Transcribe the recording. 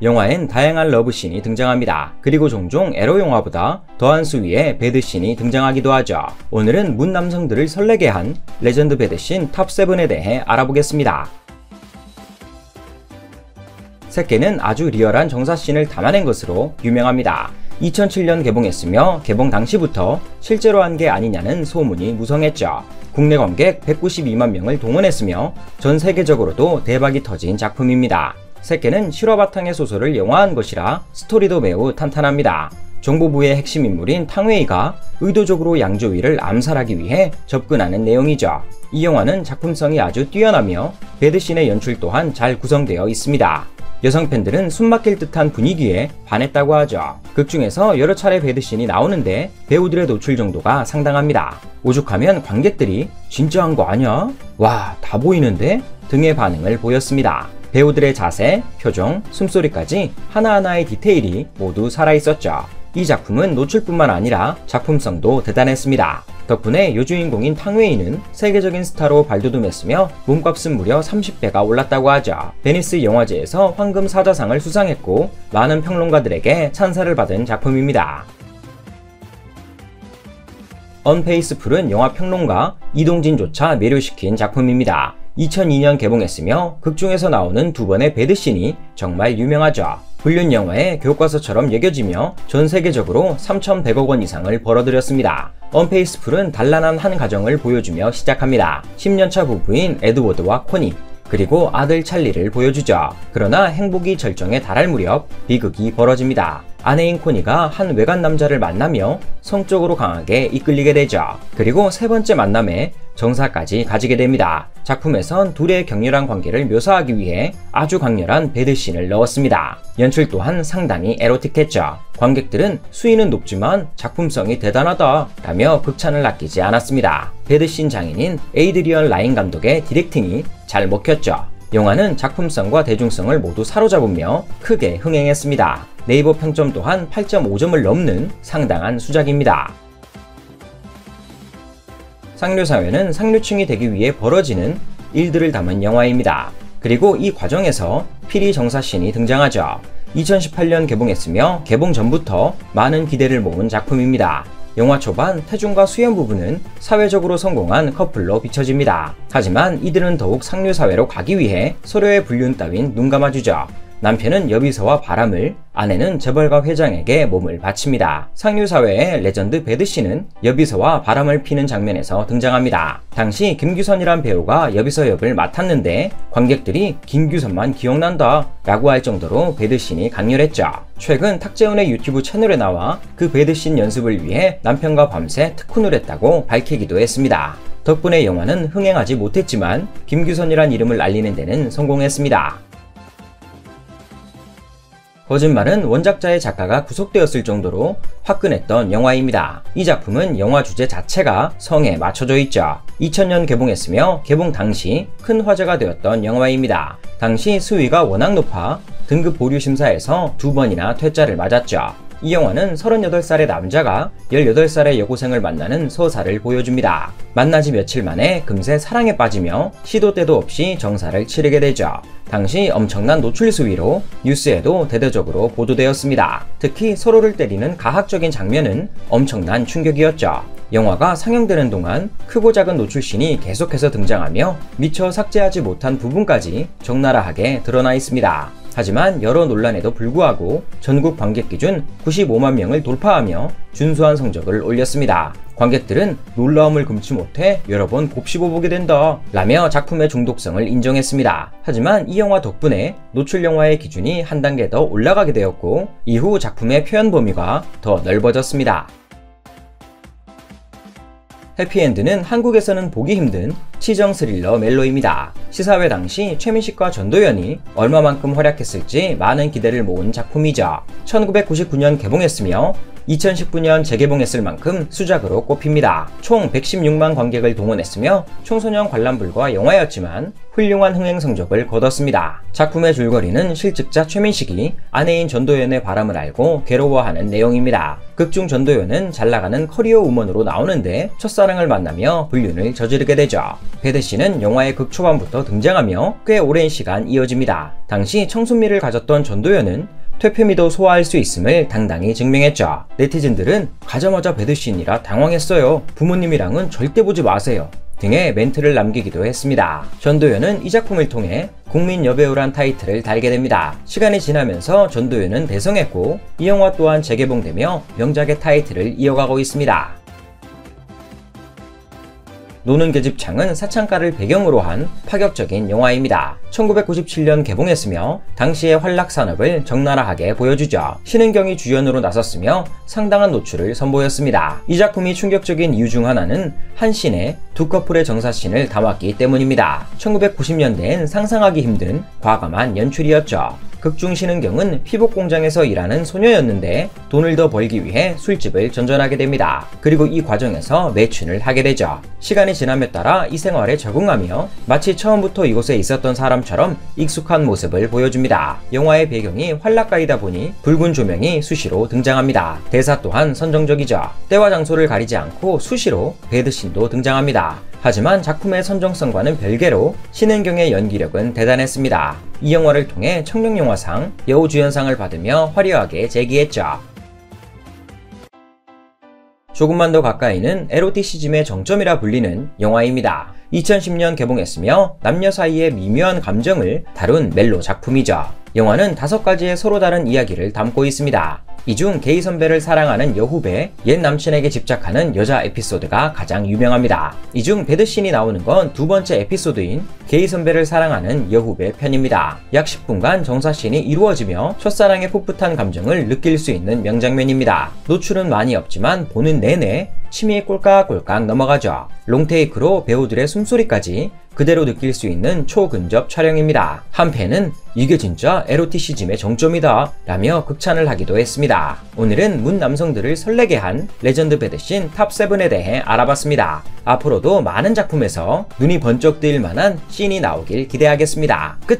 영화엔 다양한 러브씬이 등장합니다. 그리고 종종 에로 영화보다 더한 수위의 배드씬이 등장하기도 하죠. 오늘은 문 남성들을 설레게 한 레전드 배드씬 탑7에 대해 알아보겠습니다. 새끼는 아주 리얼한 정사씬을 담아낸 것으로 유명합니다. 2007년 개봉했으며 개봉 당시부터 실제로 한 게 아니냐는 소문이 무성했죠. 국내 관객 192만 명을 동원했으며 전 세계적으로도 대박이 터진 작품입니다. 새끼는 실화 바탕의 소설을 영화한 것이라 스토리도 매우 탄탄합니다. 정보부의 핵심 인물인 탕웨이가 의도적으로 양조위를 암살하기 위해 접근하는 내용이죠. 이 영화는 작품성이 아주 뛰어나며 배드씬의 연출 또한 잘 구성되어 있습니다. 여성 팬들은 숨막힐 듯한 분위기에 반했다고 하죠. 극 중에서 여러 차례 배드씬이 나오는데 배우들의 노출 정도가 상당합니다. 오죽하면 관객들이 진짜 한 거 아냐? 와, 다 보이는데? 등의 반응을 보였습니다. 배우들의 자세, 표정, 숨소리까지 하나하나의 디테일이 모두 살아있었죠. 이 작품은 노출뿐만 아니라 작품성도 대단했습니다. 덕분에 여주인공인 탕웨이는 세계적인 스타로 발돋움했으며 몸값은 무려 30배가 올랐다고 하죠. 베니스 영화제에서 황금 사자상을 수상했고 많은 평론가들에게 찬사를 받은 작품입니다. 언페이스풀은 영화 평론가 이동진조차 매료시킨 작품입니다. 2002년 개봉했으며 극중에서 나오는 두 번의 배드씬이 정말 유명하죠. 불륜 영화의 교과서처럼 여겨지며 전 세계적으로 3,100억 원 이상을 벌어들였습니다. 언페이스풀은 단란한 한 가정을 보여주며 시작합니다. 10년차 부부인 에드워드와 코니, 그리고 아들 찰리를 보여주죠. 그러나 행복이 절정에 달할 무렵 비극이 벌어집니다. 아내인 코니가 한 외간 남자를 만나며 성적으로 강하게 이끌리게 되죠. 그리고 세 번째 만남에 정사까지 가지게 됩니다. 작품에선 둘의 격렬한 관계를 묘사하기 위해 아주 강렬한 배드씬을 넣었습니다. 연출 또한 상당히 에로틱했죠. 관객들은 수위는 높지만 작품성이 대단하다 라며 극찬을 아끼지 않았습니다. 배드씬 장인인 에이드리언 라인 감독의 디렉팅이 잘 먹혔죠. 영화는 작품성과 대중성을 모두 사로잡으며 크게 흥행했습니다. 네이버 평점 또한 8.5점을 넘는 상당한 수작입니다. 상류사회는 상류층이 되기 위해 벌어지는 일들을 담은 영화입니다. 그리고 이 과정에서 피리 정사씬이 등장하죠. 2018년 개봉했으며 개봉 전부터 많은 기대를 모은 작품입니다. 영화 초반 태중과 수연 부부는 사회적으로 성공한 커플로 비춰집니다. 하지만 이들은 더욱 상류사회로 가기 위해 서로의 불륜 따윈 눈 감아주죠. 남편은 여비서와 바람을, 아내는 재벌가 회장에게 몸을 바칩니다. 상류사회의 레전드 배드씬은 여비서와 바람을 피는 장면에서 등장합니다. 당시 김규선이란 배우가 여비서 역을 맡았는데 관객들이 김규선만 기억난다 라고 할 정도로 배드씬이 강렬했죠. 최근 탁재훈의 유튜브 채널에 나와 그 배드씬 연습을 위해 남편과 밤새 특훈을 했다고 밝히기도 했습니다. 덕분에 영화는 흥행하지 못했지만 김규선이란 이름을 알리는 데는 성공했습니다. 거짓말은 원작자의 작가가 구속되었을 정도로 화끈했던 영화입니다. 이 작품은 영화 주제 자체가 성에 맞춰져 있죠. 2000년 개봉했으며 개봉 당시 큰 화제가 되었던 영화입니다. 당시 수위가 워낙 높아 등급 보류 심사에서 2번이나 퇴짜를 맞았죠. 이 영화는 38살의 남자가 18살의 여고생을 만나는 서사를 보여줍니다. 만나지 며칠 만에 금세 사랑에 빠지며 시도 때도 없이 정사를 치르게 되죠. 당시 엄청난 노출 수위로 뉴스에도 대대적으로 보도되었습니다. 특히 서로를 때리는 가학적인 장면은 엄청난 충격이었죠. 영화가 상영되는 동안 크고 작은 노출씬이 계속해서 등장하며 미처 삭제하지 못한 부분까지 적나라하게 드러나 있습니다. 하지만 여러 논란에도 불구하고 전국 관객 기준 95만 명을 돌파하며 준수한 성적을 올렸습니다. 관객들은 놀라움을 금치 못해 여러 번 곱씹어보게 된다 라며 작품의 중독성을 인정했습니다. 하지만 이 영화 덕분에 노출 영화의 기준이 한 단계 더 올라가게 되었고 이후 작품의 표현 범위가 더 넓어졌습니다. 해피엔드는 한국에서는 보기 힘든 치정 스릴러 멜로입니다. 시사회 당시 최민식과 전도연이 얼마만큼 활약했을지 많은 기대를 모은 작품이죠. 1999년 개봉했으며 2019년 재개봉했을 만큼 수작으로 꼽힙니다. 총 116만 관객을 동원했으며 청소년 관람불가 영화였지만 훌륭한 흥행 성적을 거뒀습니다. 작품의 줄거리는 실직자 최민식이 아내인 전도연의 바람을 알고 괴로워하는 내용입니다. 극중 전도연은 잘나가는 커리어 우먼으로 나오는데 첫사랑을 만나며 불륜을 저지르게 되죠. 배드 씨는 영화의 극초반부터 등장하며 꽤 오랜 시간 이어집니다. 당시 청순미를 가졌던 전도연은 퇴폐미도 소화할 수 있음을 당당히 증명했죠. 네티즌들은 가자마자 배드씬이라 당황했어요. 부모님이랑은 절대 보지 마세요. 등의 멘트를 남기기도 했습니다. 전도연은 이 작품을 통해 국민 여배우란 타이틀을 달게 됩니다. 시간이 지나면서 전도연은 대성했고 이 영화 또한 재개봉되며 명작의 타이틀을 이어가고 있습니다. 노는 계집창은 사창가를 배경으로 한 파격적인 영화입니다. 1997년 개봉했으며 당시의 환락산업을 적나라하게 보여주죠. 신은경이 주연으로 나섰으며 상당한 노출을 선보였습니다. 이 작품이 충격적인 이유 중 하나는 한 씬에 두 커플의 정사씬을 담았기 때문입니다. 1990년대엔 상상하기 힘든 과감한 연출이었죠. 극중 신은경은 피복 공장에서 일하는 소녀였는데 돈을 더 벌기 위해 술집을 전전하게 됩니다. 그리고 이 과정에서 매춘을 하게 되죠. 시간이 지남에 따라 이 생활에 적응하며 마치 처음부터 이곳에 있었던 사람처럼 익숙한 모습을 보여줍니다. 영화의 배경이 환락가이다 보니 붉은 조명이 수시로 등장합니다. 대사 또한 선정적이죠. 때와 장소를 가리지 않고 수시로 배드씬도 등장합니다. 하지만 작품의 선정성과는 별개로 신은경의 연기력은 대단했습니다. 이 영화를 통해 청룡영화상, 여우주연상을 받으며 화려하게 재기했죠. 조금만 더 가까이는 에로티시즘의 정점이라 불리는 영화입니다. 2010년 개봉했으며 남녀 사이의 미묘한 감정을 다룬 멜로 작품이죠. 영화는 5가지의 서로 다른 이야기를 담고 있습니다. 이 중 게이 선배를 사랑하는 여후배, 옛 남친에게 집착하는 여자 에피소드가 가장 유명합니다. 이 중 배드씬이 나오는 건 두 번째 에피소드인 게이 선배를 사랑하는 여후배 편입니다. 약 10분간 정사씬이 이루어지며 첫사랑의 풋풋한 감정을 느낄 수 있는 명장면입니다. 노출은 많이 없지만 보는 내내 침이 꼴깍꼴깍 넘어가죠. 롱테이크로 배우들의 숨소리까지 그대로 느낄 수 있는 초근접 촬영입니다. 한 팬은 이게 진짜 에로티시즘의 정점이다 라며 극찬을 하기도 했습니다. 오늘은 문 남성들을 설레게 한 레전드 배드씬 탑7에 대해 알아봤습니다. 앞으로도 많은 작품에서 눈이 번쩍 뜨일 만한 씬이 나오길 기대하겠습니다. 끝!